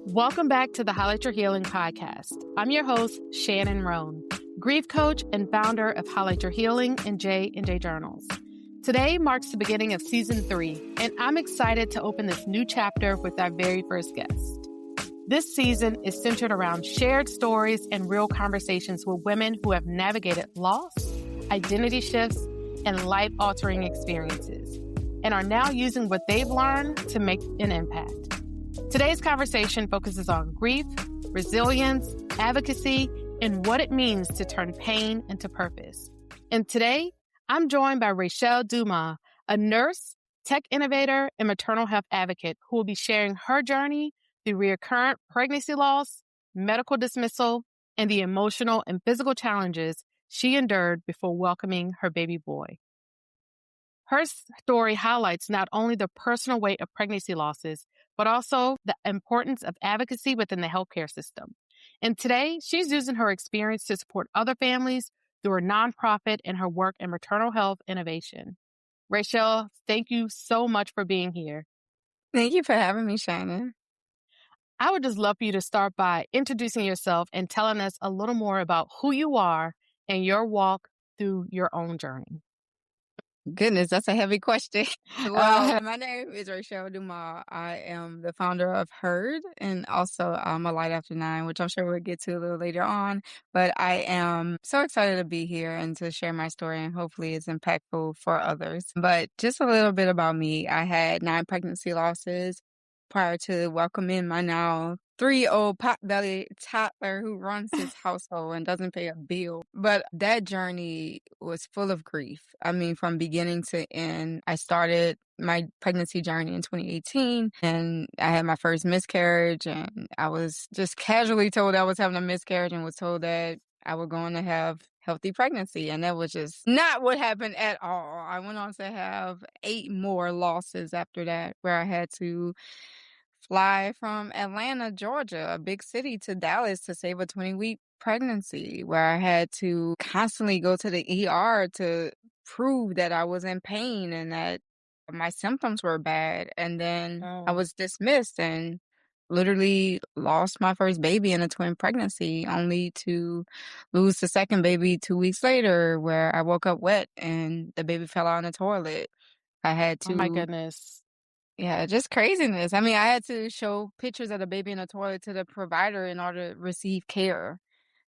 Welcome back to the Highlight Your Healing podcast. I'm your host, Shannon Roane, grief coach and founder of Highlight Your Healing and J&J Journals. Today marks the beginning of season 3, and I'm excited to open this new chapter with our very first guest. This season is centered around shared stories and real conversations with women who have navigated loss, identity shifts, and life-altering experiences, and are now using what they've learned to make an impact. Today's conversation focuses on grief, resilience, advocacy, and what it means to turn pain into purpose. And today, I'm joined by Rachell Dumas, a nurse, tech innovator, and maternal health advocate who will be sharing her journey through recurrent pregnancy loss, medical dismissal, and the emotional and physical challenges she endured before welcoming her baby boy. Her story highlights not only the personal weight of pregnancy losses, but also the importance of advocacy within the healthcare system. And today, she's using her experience to support other families through her nonprofit and her work in maternal health innovation. Rachell, thank you so much for being here. Thank you for having me, Shannon. I would just love for you to start by introducing yourself and telling us a little more about who you are and your walk through your own journey. Goodness, that's a heavy question. Well, my name is Rachell Dumas. I am the founder of Herd and also a Light After 9, which I'm sure we'll get to a little later on. But I am so excited to be here and to share my story, and hopefully it's impactful for others. But just a little bit about me. I had 9 pregnancy losses prior to welcoming my now 3-year-old pot-belly toddler who runs his household and doesn't pay a bill. But that journey was full of grief. I mean, from beginning to end. I started my pregnancy journey in 2018, and I had my first miscarriage, and I was just casually told I was having a miscarriage and was told that I was going to have healthy pregnancy. And that was just not what happened at all. I went on to have 8 more losses after that, where I had to fly from Atlanta, Georgia, a big city, to Dallas to save a 20-week pregnancy, where I had to constantly go to the ER to prove that I was in pain and that my symptoms were bad. And then I was dismissed and literally lost my first baby in a twin pregnancy, only to lose the second baby 2 weeks later, where I woke up wet and the baby fell out in the toilet. I had to... Oh my goodness. Yeah, just craziness. I mean, I had to show pictures of the baby in the toilet to the provider in order to receive care.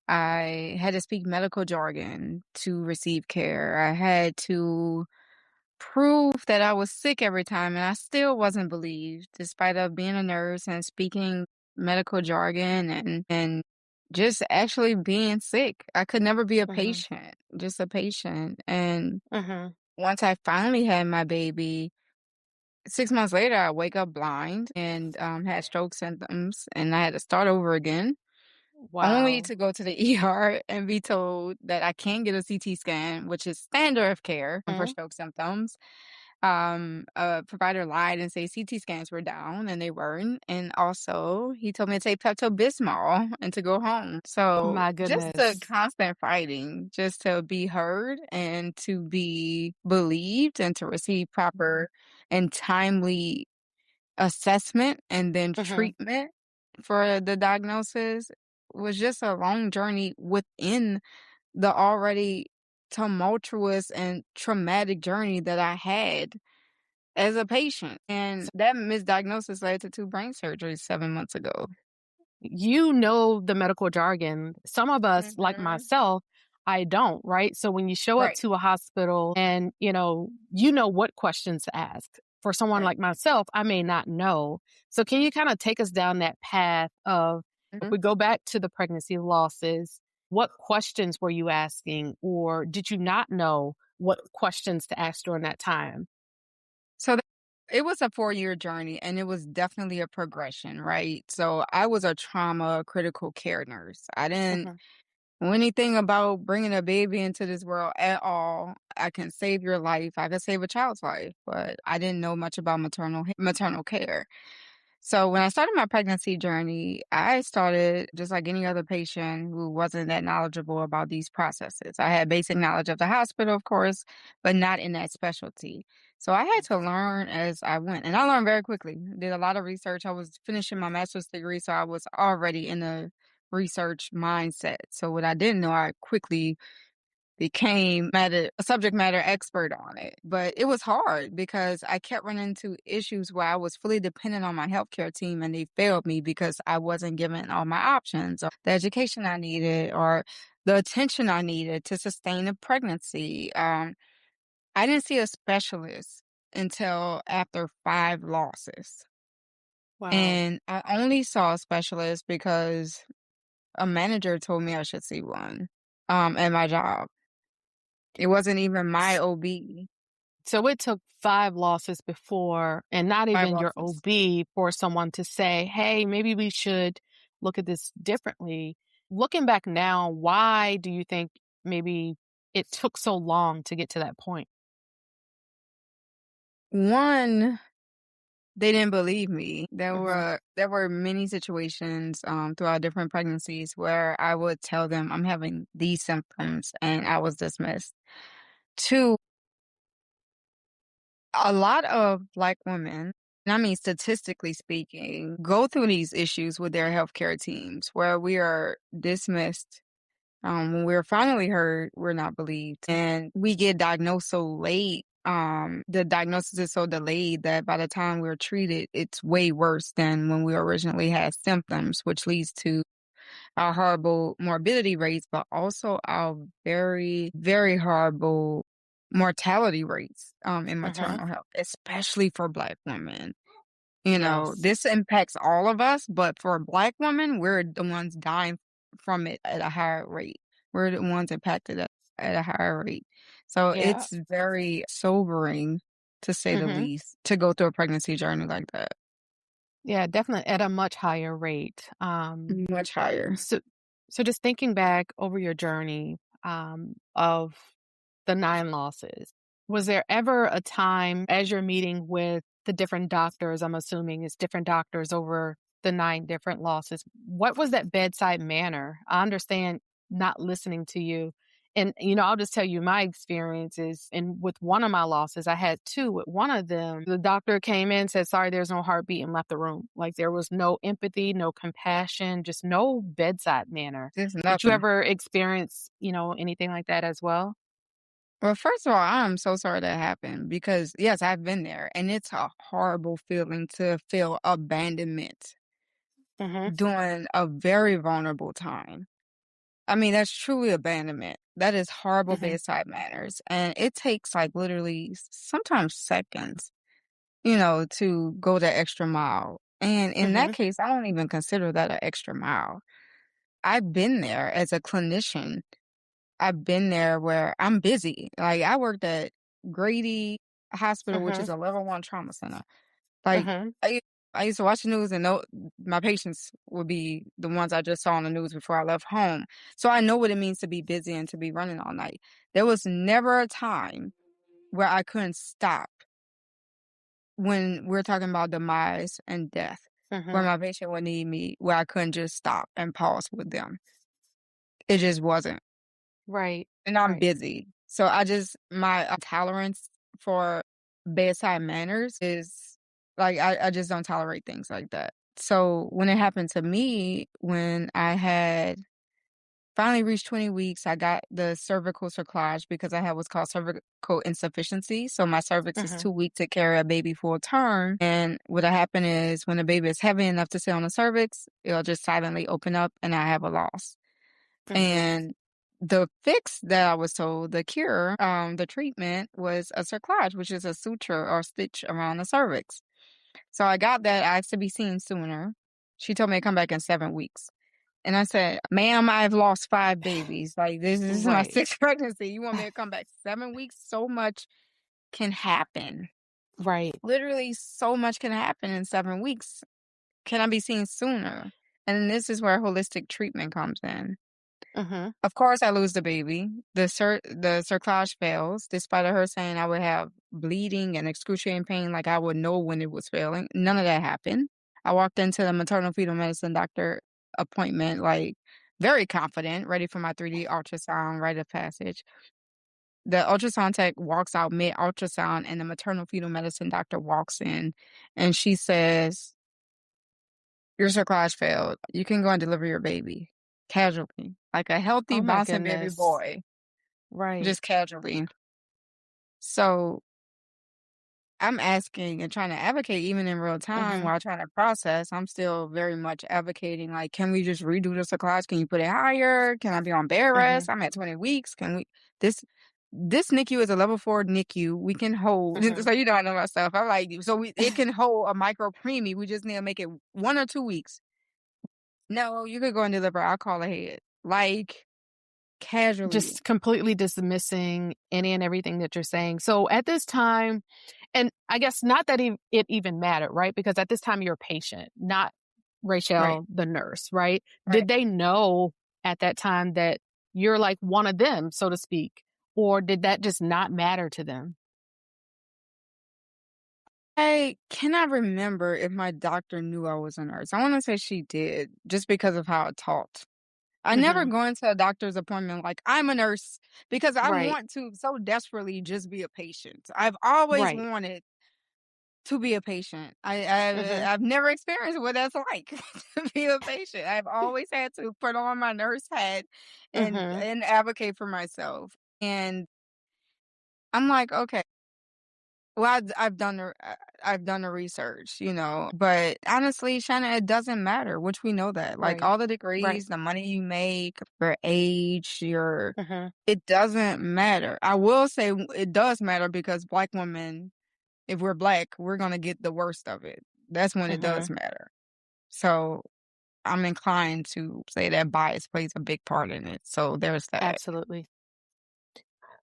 I had to speak medical jargon to receive care. I had to prove that I was sick every time, and I still wasn't believed, despite of being a nurse and speaking medical jargon and just actually being sick. I could never be a patient, just a patient. And once I finally had my baby, 6 months later, I wake up blind and had stroke symptoms, and I had to start over again. Only to go to the ER and be told that I can't get a CT scan, which is standard of care for stroke symptoms. A provider lied and said CT scans were down, and they weren't. And also, he told me to take Pepto-Bismol and to go home. So My just the goodness. constant fighting, just to be heard and to be believed and to receive proper and timely assessment and then treatment for the diagnosis was just a long journey within the already tumultuous and traumatic journey that I had as a patient. And that misdiagnosis led to 2 brain surgeries 7 months ago. You know the medical jargon. Some of us, like myself, I don't, right? So when you show up to a hospital and, you know what questions to ask. For someone like myself, I may not know. So can you kind of take us down that path of, if we go back to the pregnancy losses, what questions were you asking, or did you not know what questions to ask during that time? So it was a 4-year journey, and it was definitely a progression, right? So I was a trauma critical care nurse. I didn't know anything about bringing a baby into this world at all. I can save your life. I can save a child's life, but I didn't know much about maternal care. So when I started my pregnancy journey, I started just like any other patient who wasn't that knowledgeable about these processes. I had basic knowledge of the hospital, of course, but not in that specialty. So I had to learn as I went, and I learned very quickly. Did a lot of research. I was finishing my master's degree, so I was already in a research mindset. So what I didn't know, I quickly became a subject matter expert on it. But it was hard because I kept running into issues where I was fully dependent on my healthcare team and they failed me because I wasn't given all my options or the education I needed or the attention I needed to sustain a pregnancy. I didn't see a specialist until after 5 losses. Wow. And I only saw a specialist because a manager told me I should see one at my job. It wasn't even my OB. So it took 5 losses before, and not 5 even your losses. OB, for someone to say, hey, maybe we should look at this differently. Looking back now, why do you think maybe it took so long to get to that point? One, they didn't believe me. There Hmm. were many situations throughout different pregnancies where I would tell them I'm having these symptoms and I was dismissed. Two, a lot of Black women, and I mean statistically speaking, go through these issues with their healthcare teams where we are dismissed. When we're finally heard, we're not believed. And we get diagnosed so late. The diagnosis is so delayed that by the time we're treated, it's way worse than when we originally had symptoms, which leads to our horrible morbidity rates, but also our very, very horrible mortality rates in Hmm. maternal health, especially for Black women. Yes. This impacts all of us, but for Black women, we're the ones dying from it at a higher rate. We're the ones impacted at a higher rate. So Yeah. it's very sobering, to say the Hmm. least, to go through a pregnancy journey like that. Yeah, definitely at a much higher rate. Much higher. So, so just thinking back over your journey of the 9 losses, was there ever a time as you're meeting with the different doctors, I'm assuming it's different doctors over the 9 different losses, what was that bedside manner? I understand not listening to you. And, I'll just tell you my experiences. And with one of my losses, I had 2. With one of them, the doctor came in, said, sorry, there's no heartbeat, and left the room. Like there was no empathy, no compassion, just no bedside manner. There's Did you nothing. ever experience, anything like that as well? Well, first of all, I'm so sorry that happened because, yes, I've been there, and it's a horrible feeling to feel abandonment Mhm, during a very vulnerable time. I mean, that's truly abandonment. That is horrible mhm, bedside manners. And it takes like literally sometimes seconds, to go the extra mile. And in that mhm, case, I don't even consider that an extra mile. I've been there as a clinician. I've been there where I'm busy. Like I worked at Grady Hospital, which is mhm, a level 1 trauma center. Like, mhm. I I used to watch the news and know my patients would be the ones I just saw on the news before I left home. So I know what it means to be busy and to be running all night. There was never a time where I couldn't stop when we're talking about demise and death, where Mhm. my patient would need me, where I couldn't just stop and pause with them. It just wasn't. Right, And I'm right. busy. So my tolerance for bedside manners is like, I just don't tolerate things like that. So when it happened to me, when I had finally reached 20 weeks, I got the cervical cerclage because I had what's called cervical insufficiency. So my cervix is Mhm, too weak to carry a baby full term. And what happened is when a baby is heavy enough to sit on the cervix, it'll just silently open up and I have a loss. mhm, And the fix that I was told, the cure, the treatment was a cerclage, which is a suture or stitch around the cervix. So I got that. I asked to be seen sooner. She told me to come back in 7 weeks. And I said, ma'am, I've lost 5 babies. Like this is my right, sixth pregnancy. You want me to come back 7 weeks? So much can happen. right. Literally so much can happen in 7 weeks. Can I be seen sooner? And this is where holistic treatment comes in. Mhm, Of course, I lose the baby. The cerclage fails, despite her saying I would have bleeding and excruciating pain, like I would know when it was failing. None of that happened. I walked into the maternal fetal medicine doctor appointment, like very confident, ready for my 3D ultrasound, rite of passage. the ultrasound tech walks out mid-ultrasound, and the maternal fetal medicine doctor walks in, and she says, "Your cerclage failed. You can go and deliver your baby." Casually. Like a healthy, Oh my bouncing baby goodness. boy, Right. just casually. So I'm asking and trying to advocate even in real time Mhm. while trying to process. I'm still very much advocating, like, can we just redo the class? Can you put it higher? Can I be on bed rest? Mhm. I'm at 20 weeks. Can we this this NICU is a level 4 NICU. We can hold Mhm. so I know my stuff. I'm like, so it can hold a micro preemie. We just need to make it 1 or 2 weeks. No, you could go and deliver. I'll call ahead. Like casually. Just completely dismissing any and everything that you're saying. So at this time, and I guess not that it even mattered, right? Because at this time you're a patient, not Right. Rachel, the nurse, right? Right. Did they know at that time that you're like one of them, so to speak? Or did that just not matter to them? I cannot remember if my doctor knew I was a nurse. I wanna say she did, just because of how I talked. I never Mhm. go into a doctor's appointment like, "I'm a nurse," because I Right. want to so desperately just be a patient. I've always Right. wanted to be a patient. Mhm. I've never experienced what that's like to be a patient. I've always had to put on my nurse hat Mhm. and advocate for myself, and I'm like, "Okay." Well, I've done the research, but honestly, Shannon, it doesn't matter, which we know that. Like Right. all the Right. degrees, the money you make, your age, Mhm. it doesn't matter. I will say it does matter because Black women, if we're Black, we're gonna get the worst of it. That's when it does Mhm. matter. So I'm inclined to say that bias plays a big part in it. So there's that. Absolutely.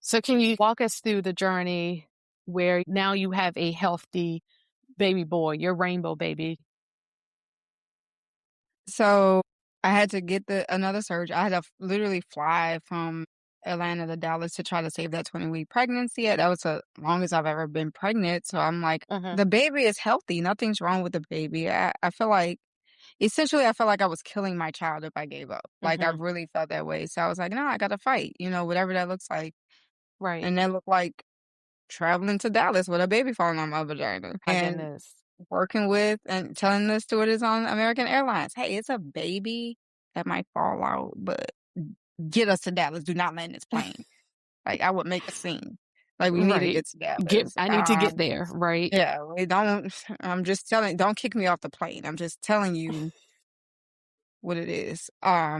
So can you walk us through the journey where now you have a healthy baby boy, your rainbow baby? So, I had to get another surge. I had to literally fly from Atlanta to Dallas to try to save that 20-week pregnancy. That was the longest I've ever been pregnant, so I'm like, Mhm. "The baby is healthy, nothing's wrong with the baby." I feel like essentially, I felt like I was killing my child if I gave up. Like, I Mhm. really felt that way, so I was like, "No, I gotta fight," whatever that looks like, Right. and that looked like traveling to Dallas with a baby falling on my vagina, My and goodness. working with and telling the stewardess on American Airlines, "Hey, it's a baby that might fall out, but get us to Dallas. Do not land this plane." Like, I would make a scene. Like, "We need to Right. get to Get Dallas." I need to get there, right? Yeah, we don't I'm just telling don't kick me off the plane. I'm just telling you what it is,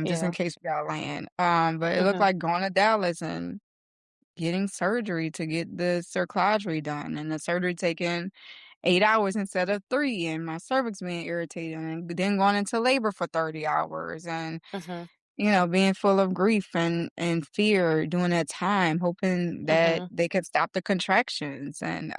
just in Yeah. case we gotta land. But it looked Mhm. like going to Dallas and getting surgery to get the cerclage redone, and the surgery taking 8 hours instead of 3, and my cervix being irritated, and then going into labor for 30 hours, and, Mhm. being full of grief and fear during that time, hoping that Mhm. they could stop the contractions, and,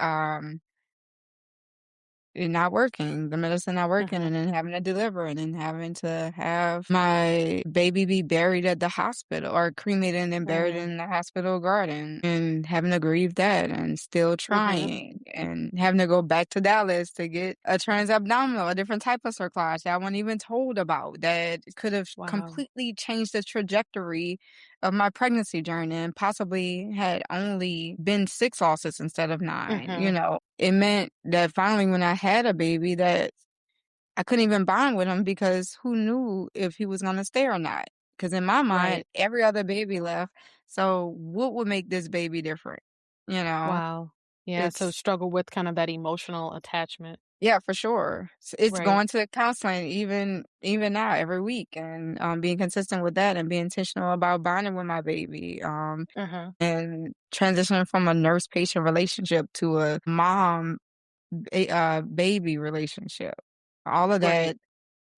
it not working, the medicine not working, Mhm. and then having to deliver, and then having to have my baby be buried at the hospital or cremated and then buried Mm. in the hospital garden, and having to grieve that and still Mhm. trying, and having to go back to Dallas to get a transabdominal, a different type of cerclage that I wasn't even told about that could have Wow. completely changed the trajectory of my pregnancy journey and possibly had only been 6 losses instead of 9, Mhm. It meant that finally when I had a baby that I couldn't even bond with him because who knew if he was gonna stay or not? Because in my mind, Right. every other baby left, so what would make this baby different? You know? Wow. Yeah, so It's struggle with kind of that emotional attachment. Yeah, for sure. It's Right. going to counseling even now every week and, being consistent with that and being intentional about bonding with my baby, Mhm. and transitioning from a nurse-patient relationship to a baby relationship. All of Right. that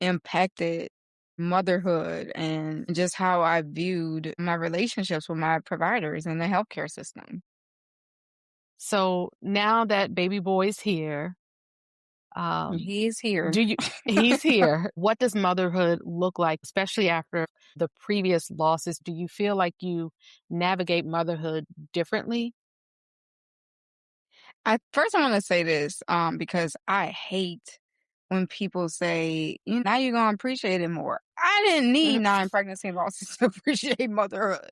impacted motherhood and just how I viewed my relationships with my providers in the healthcare system. So now that baby boy's here, um, He's here. do you he's here. What does motherhood look like, especially after the previous losses? Do you feel like you navigate motherhood differently? I wanna say this, because I hate when people say, now you're gonna appreciate it more." I didn't need Mhm. 9 pregnancy losses to appreciate motherhood.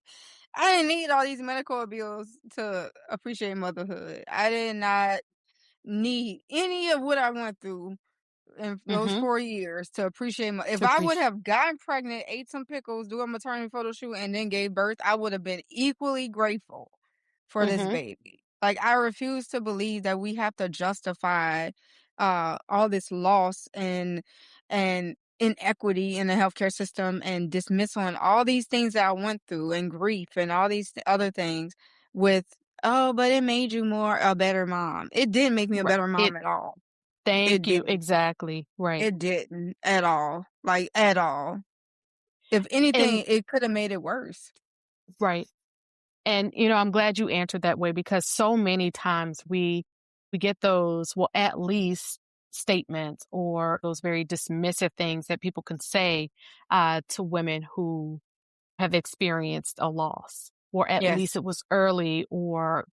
I didn't need all these medical bills to appreciate motherhood. I did not need any of what I went through in those Mhm. 4 years to appreciate my if To I would appreciate. have gotten pregnant, ate some pickles, do a maternity photo shoot, and then gave birth, I would have been equally grateful for this Mhm. baby. Like, I refuse to believe that we have to justify, all this loss and inequity in the healthcare system and dismissal and all these things that I went through and grief and all these other things with, "Oh, but it made you more a better mom." It didn't make me a Right. better It mom at all. It Thank you. didn't. Exactly. Right. It didn't at all, like, at all. If And anything, it coulda made it worse. right. And, I'm glad you answered that way because so many times we get those, well, at least statements or those very dismissive things that people can say to women who have experienced a loss, or at least Yes. it was early, or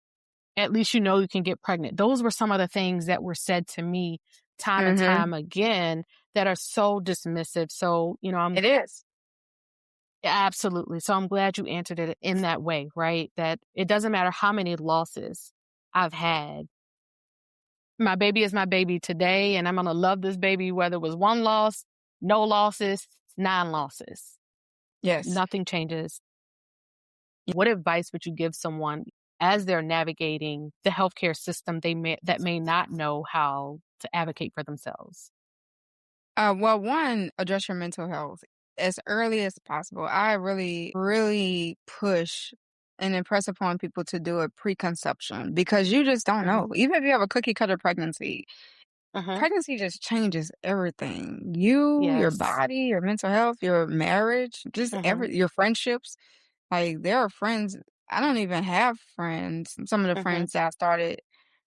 at least you can get pregnant. Those were some of the things that were said to me time and Mhm. time again that are so dismissive. So, I'm It is. absolutely. So I'm glad you answered it in that way, right? That it doesn't matter how many losses I've had. My baby is my baby today, and I'm going to love this baby whether it was one loss, no losses, nine losses. Yes. Nothing changes. What advice would you give someone as they're navigating the healthcare system that may not know how to advocate for themselves? Well, one, address your mental health as early as possible. I really, really push and impress upon people to do a preconception because you just don't Mhm. know. Even if you have a cookie cutter pregnancy, Mhm. pregnancy just changes everything. You, your Yes. body, your mental health, your marriage, just Mhm. your friendships. Like, there are friends I don't even have friends. Some of the Mhm. friends that I started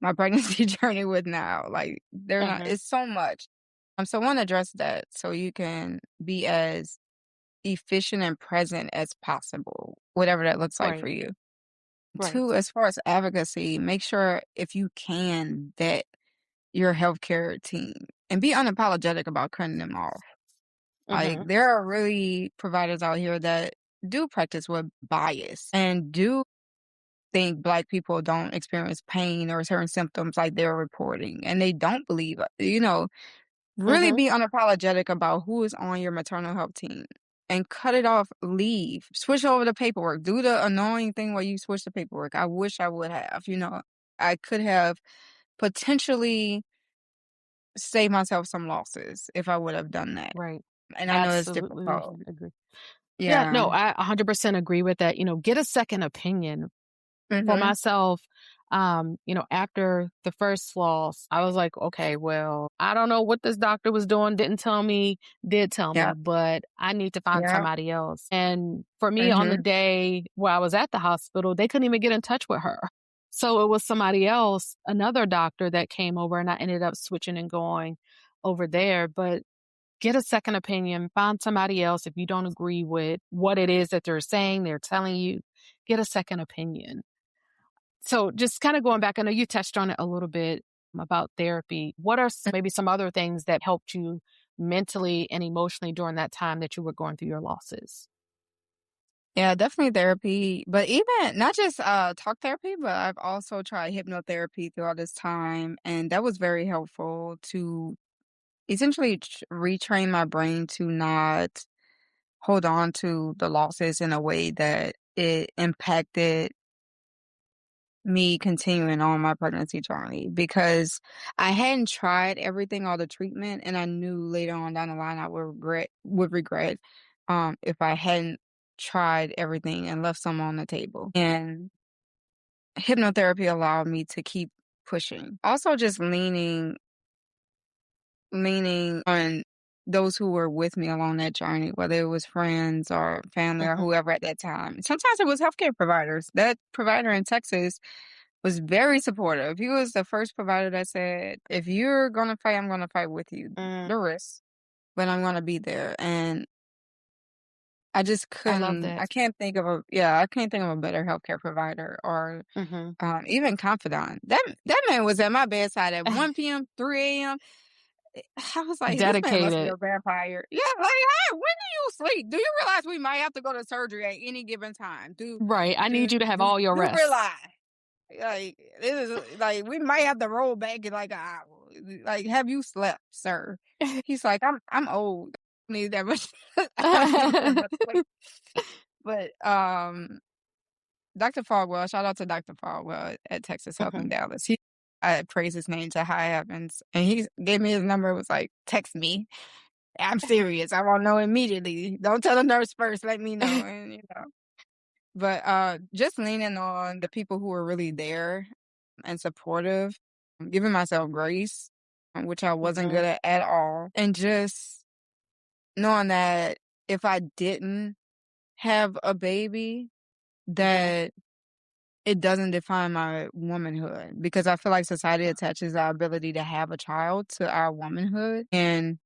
my pregnancy journey with now, like, they're not Mhm. it's so much. So I wanna address that so you can be as efficient and present as possible, whatever that looks like for Right. you. Right. 2, as far as advocacy, make sure if you can vet your healthcare team and be unapologetic about cutting them off. Like, Mhm. there are really providers out here that do practice with bias and do think Black people don't experience pain or certain symptoms like they're reporting, and they don't believe really Mhm. be unapologetic about who is on your maternal health team and cut it off, leave, switch over the paperwork, do the annoying thing where you switch the paperwork. I wish I would have, I could have potentially saved myself some losses if I would have done that, Right. and I know it's Absolutely difficult. agree. Yeah, Yeah. no, I 100% agree with that. Get a second opinion. For Mhm. myself, after the first loss, I was like, okay, well, I don't know what this doctor was doing, didn't tell me, did tell me, Yeah. but I need to find Yeah. somebody else. And for me, on the Mhm. day where I was at the hospital, they couldn't even get in touch with her. So it was somebody else, another doctor that came over, and I ended up switching and going over there. But get a second opinion, find somebody else. If you don't agree with what it is that they're saying, they're telling you, get a second opinion. So just kind of going back, I know you touched on it a little bit about therapy. What are maybe some other things that helped you mentally and emotionally during that time that you were going through your losses? Yeah, definitely therapy, but even not just, talk therapy, but I've also tried hypnotherapy throughout this time, and that was very helpful to essentially retrain my brain to not hold on to the losses in a way that it impacted me continuing on my pregnancy journey because I hadn't tried everything, all the treatment, and I knew later on down the line I would regret if I hadn't tried everything and left some on the table. And hypnotherapy allowed me to keep pushing. Also just leaning on those who were with me along that journey, whether it was friends or family or Hmm. whoever at that time. Sometimes it was healthcare providers. That provider in Texas was very supportive. He was the first provider that said, "If you're gonna fight, I'm gonna fight with you. Mm, The risk, but I'm gonna be there." And I just I love couldn't. that. I can't think of a better healthcare provider or Hmm. even confidant. That man was at my bedside at 1 p.m., 3 a.m. I was like, this man must be Dedicated. a vampire. Yeah, like, hey, when do you sleep. Do you realize we might have to go to surgery at any given time? Right. I Do need you to have do all your you rest. realize? Like, this is like, we might have to roll back in like an hour. Like, have you slept, sir? He's like, I'm old. I don't need that much. I don't need that much sleep. But Dr. Fogwell, shout out to Dr. Fogwell at Texas Health in Mhm. Dallas. I praise his name to high heavens, and he gave me his number. Was like, text me. I'm serious. I want to know immediately. Don't tell the nurse first. Let me know. And but just leaning on the people who are really there and supportive, giving myself grace, which I wasn't good Mhm. at all, and just knowing that if I didn't have a baby, Mhm. that it doesn't define my womanhood, because I feel like society attaches our ability to have a child to our womanhood, and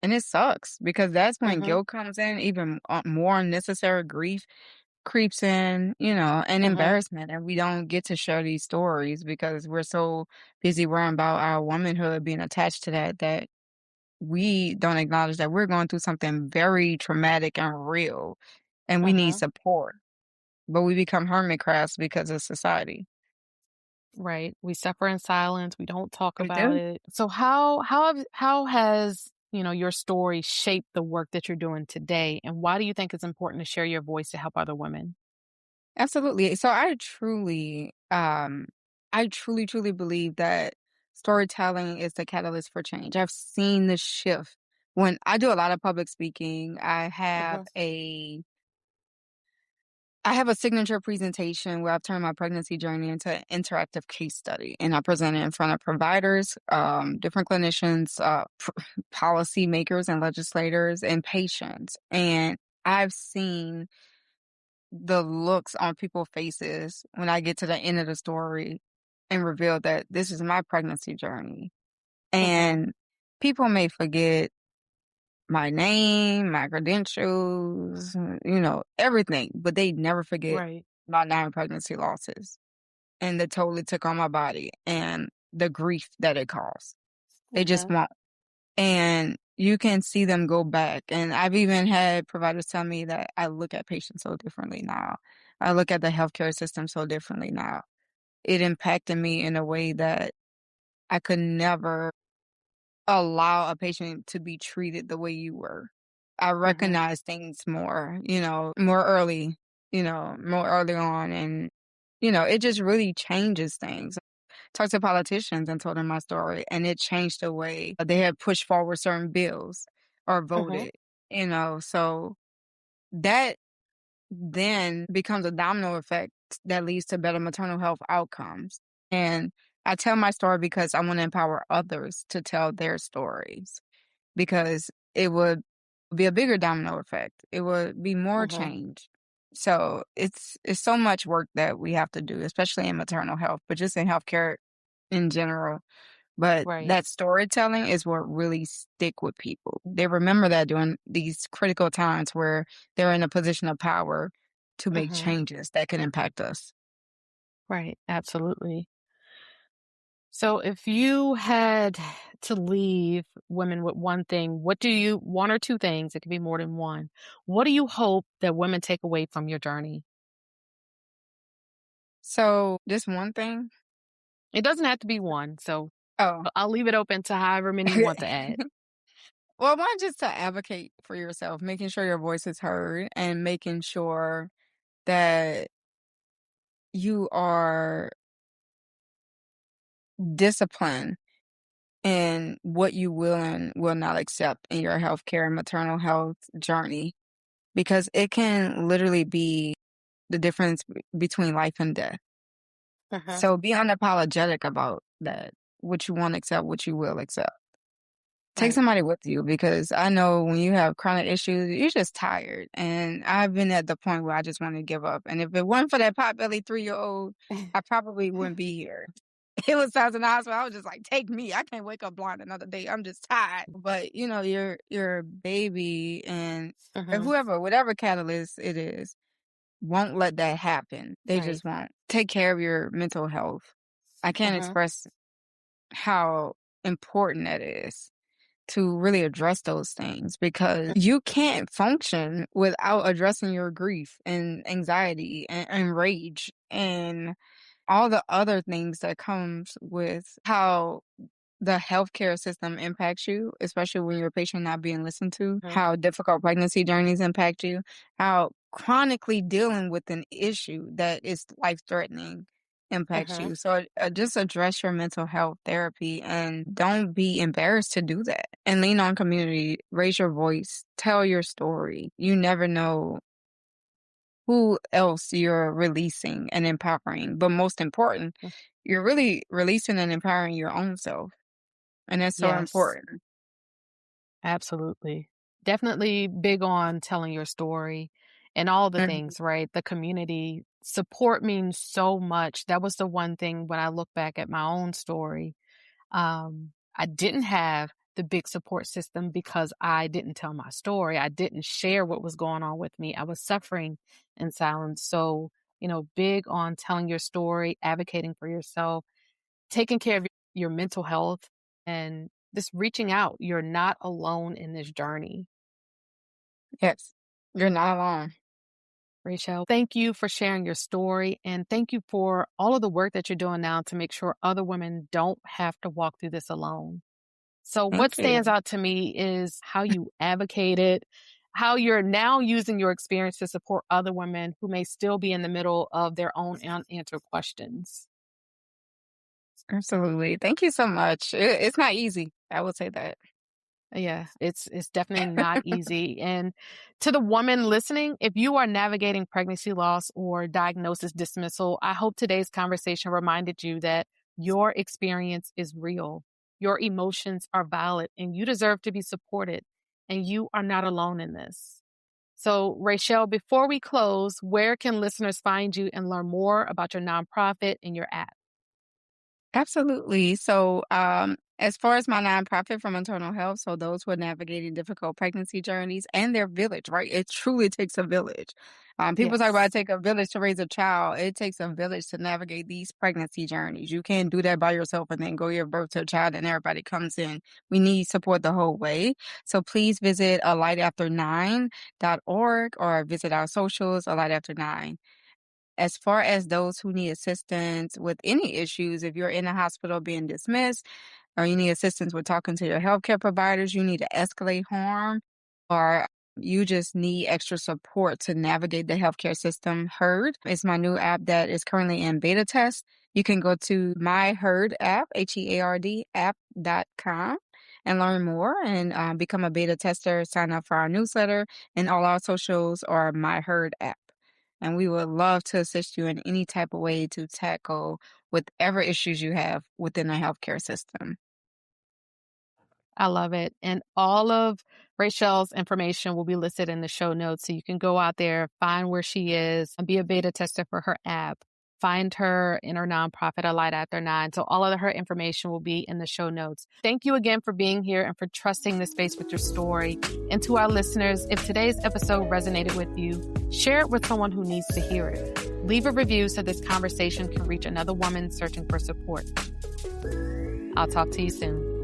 it sucks because that's when Mhm. guilt comes in, even more unnecessary grief creeps in, and Mhm. embarrassment, and we don't get to share these stories because we're so busy worrying about our womanhood being attached to that we don't acknowledge that we're going through something very traumatic and real, and we need Mhm. support, but we become hermit crabs because of society. Right. We suffer in silence. We don't talk We about do. it. So how has, your story shaped the work that you're doing today? And why do you think it's important to share your voice to help other women? Absolutely. So I truly believe that storytelling is the catalyst for change. I've seen the shift when I do a lot of public speaking. Mhm. I have a signature presentation where I've turned my pregnancy journey into an interactive case study, and I present it in front of providers, different clinicians, policy makers and legislators, and patients. And I've seen the looks on people's faces when I get to the end of the story and reveal that this is my pregnancy journey. Mhm. And people may forget my name, my credentials, everything, but they never forget Right. my 9 pregnancy losses and the toll it took on my body and the grief that it caused. They just Mhm. won't. And you can see them go back. And I've even had providers tell me that I look at patients so differently now. I look at the healthcare system so differently now. It impacted me in a way that I could never allow a patient to be treated the way you were. I Mhm. recognize things more, more early, more early on. And, it just really changes things. Talked to politicians and told them my story, and it changed the way they had pushed forward certain bills or Mhm. voted, so that then becomes a domino effect that leads to better maternal health outcomes. And I tell my story because I want to empower others to tell their stories, because it would be a bigger domino effect. It would be more Mhm. change. So it's so much work that we have to do, especially in maternal health, but just in healthcare in general. But Right. that storytelling is what really stick with people. They remember that during these critical times where they're in a position of power to make Mhm. changes that can impact us. Right. Absolutely. So if you had to leave women with one thing, one or two things, it could be more than one. What do you hope that women take away from your journey? So just one thing. It doesn't have to be one. So Oh, I'll leave it open to however many you want to add. well, one, just to advocate for yourself, making sure your voice is heard and making sure that you are disciplined in what you will and will not accept in your healthcare and maternal health journey, because it can literally be the difference between life and death. Mhm. So be unapologetic about that. What you want to accept, what you will accept. Take Right. somebody with you, because I know when you have chronic issues, you're just tired. And I've been at the point where I just want to give up. And if it wasn't for that potbelly 3-year-old, I probably wouldn't be here. It was times in the hospital. I was just like, take me. I can't wake up blind another day. I'm just tired. But your baby and Mhm. whoever, whatever catalyst it is, won't let that happen. They Right. just won't. Take care of your mental health. I can't Mhm. express how important that is. to really address those things, because you can't function without addressing your grief and anxiety and rage and all the other things that comes with how the healthcare system impacts you, especially when you're a patient not being listened to, how difficult pregnancy journeys impact you, how chronically dealing with an issue that is life-threatening impacts you. So just address your mental health therapy and don't be embarrassed to do that. And lean on community, raise your voice, tell your story. You never know who else you're releasing and empowering. But most important, you're really releasing and empowering your own self. And that's so Yes, important. absolutely. Definitely big on telling your story and all the Mhm. things, right? The community support means so much. That was the one thing when I look back at my own story. I didn't have the big support system because I didn't tell my story. I didn't share what was going on with me. I was suffering in silence. So, big on telling your story, advocating for yourself, taking care of your mental health, and just reaching out. You're not alone in this journey. Yes, you're not alone. Rachel, thank you for sharing your story, and thank you for all of the work that you're doing now to make sure other women don't have to walk through this alone. So what Thank stands you. out to me is how you advocated, how you're now using your experience to support other women who may still be in the middle of their own unanswered questions. Absolutely. Thank you so much. It's not easy. I would say that. Yeah, it's definitely not easy. And to the woman listening, if you are navigating pregnancy loss or diagnosis dismissal, I hope today's conversation reminded you that your experience is real. Your emotions are valid and you deserve to be supported. And you are not alone in this. So, Rachel, before we close, where can listeners find you and learn more about your nonprofit and your app? Absolutely. So, as far as my nonprofit for maternal health, so those who are navigating difficult pregnancy journeys and their village, right? It truly takes a village. People talk about it Yes. take a village to raise a child. It takes a village to navigate these pregnancy journeys. You can't do that by yourself and then go give birth to a child and everybody comes in. We need support the whole way. So please visit alightafter9.org or visit our socials, a light after nine. As far as those who need assistance with any issues, if you're in a hospital being dismissed, or you need assistance with talking to your healthcare providers, you need to escalate harm, or you just need extra support to navigate the healthcare system, Heard is my new app that is currently in beta test. You can go to my Heard app, HEARD app.com, and learn more and become a beta tester, sign up for our newsletter, and all our socials are my Heard app. And we would love to assist you in any type of way to tackle whatever issues you have within the healthcare system. I love it. And all of Rachel's information will be listed in the show notes. So you can go out there, find where she is, and be a beta tester for her app. Find her in her nonprofit, A Light After Nine. So all of her information will be in the show notes. Thank you again for being here and for trusting this space with your story. And to our listeners, if today's episode resonated with you, share it with someone who needs to hear it. Leave a review so this conversation can reach another woman searching for support. I'll talk to you soon.